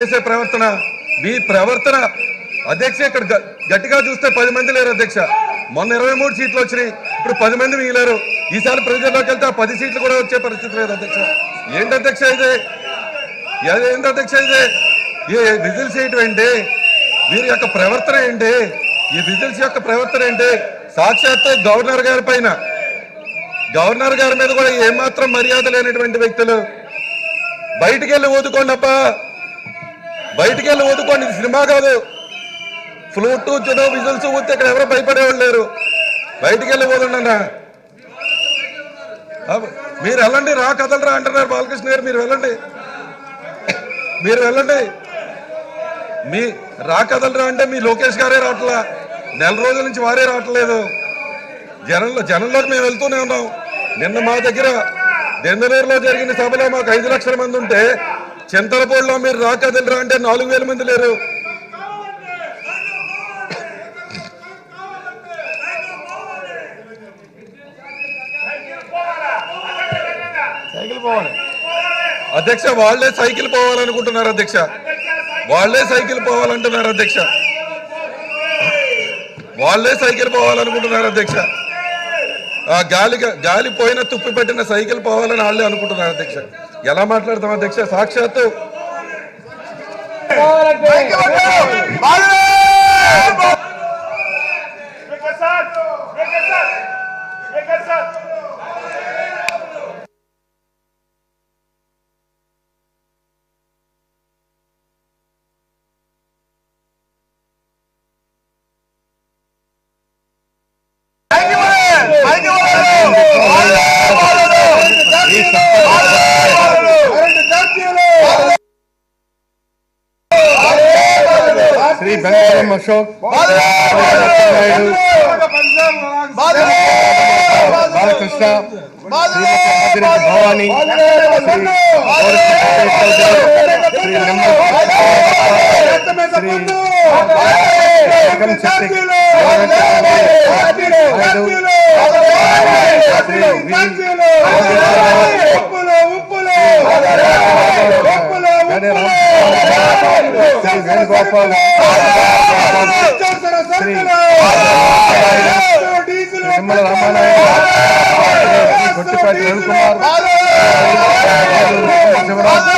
చేసే ప్రవర్తన మీ ప్రవర్తన అధ్యక్ష ఇక్కడ గట్టిగా చూస్తే 10 మంది లేరు అధ్యక్ష. మొన్న 23 సీట్లు వచ్చినాయి, ఇప్పుడు 10 మంది మిగిలారు. ఈసారి ప్రజల్లోకి వెళ్తే 10 సీట్లు కూడా వచ్చే పరిస్థితి లేదు అధ్యక్ష. ఏంటి అధ్యక్ష ఇది? ఏంటి అధ్యక్ష ఇది? ఈ విజిల్స్ చేయటం ఏంటి? వీరి యొక్క ప్రవర్తన ఏంటి? ఈ విజిల్స్ యొక్క ప్రవర్తన ఏంటి? సాక్షాత్తు గవర్నర్ గారి పైన, గవర్నర్ గారి మీద కూడా ఏమాత్రం మర్యాద లేనటువంటి వ్యక్తులు బయటికి వెళ్ళి ఊదుకోండి అప్ప, బయటికి వెళ్ళి ఊదుకోండి. ఇది సినిమా కాదు. ఫ్లూట్ చుడో విజిల్స్ ఊతే ఇక్కడ ఎవరో భయపడేవాళ్ళు లేరు. బయటికి వెళ్ళి ఊదండి అన్న. మీరు వెళ్ళండి, రా కదలరా అంటున్నారు బాలకృష్ణ గారు. మీరు వెళ్ళండి, మీరు వెళ్ళండి. మీ రా కదలరా అంటే మీ లోకేష్ గారే రావట్లా, నెల రోజుల నుంచి వారే రావట్లేదు. జనంలోకి మేము వెళ్తూనే ఉన్నాం. నిన్న మా దగ్గర దెందలూరులో జరిగిన సభలో మాకు 5 లక్షల మంది ఉంటే చింతలపూడిలో మీరు రా కదలరా అంటే 4,000 మంది లేరు. అధ్యక్ష వాళ్లే సైకిల్ పోవాలనుకుంటున్నారు అధ్యక్ష, వాళ్లే సైకిల్ పోవాలంటున్నారు అధ్యక్ష, వాళ్లే సైకిల్ పోవాలనుకుంటున్నారు అధ్యక్ష. గాలి పోయిన తుప్పి పెట్టిన సైకిల్ పోవాలని వాళ్ళే అనుకుంటున్నారు అధ్యక్ష. ఎలా మాట్లాడతాం అధ్యక్ష? సాక్షాత్తు శ్రీ బెంగళూరు అశోక్, బాలకృష్ణ, భవానీ, శ్రీ వేణుగోపాల్, శ్రీ నిమ్మల రామానాయుడు, గొట్టిపాటి రవికుమార్, శివరాజ్,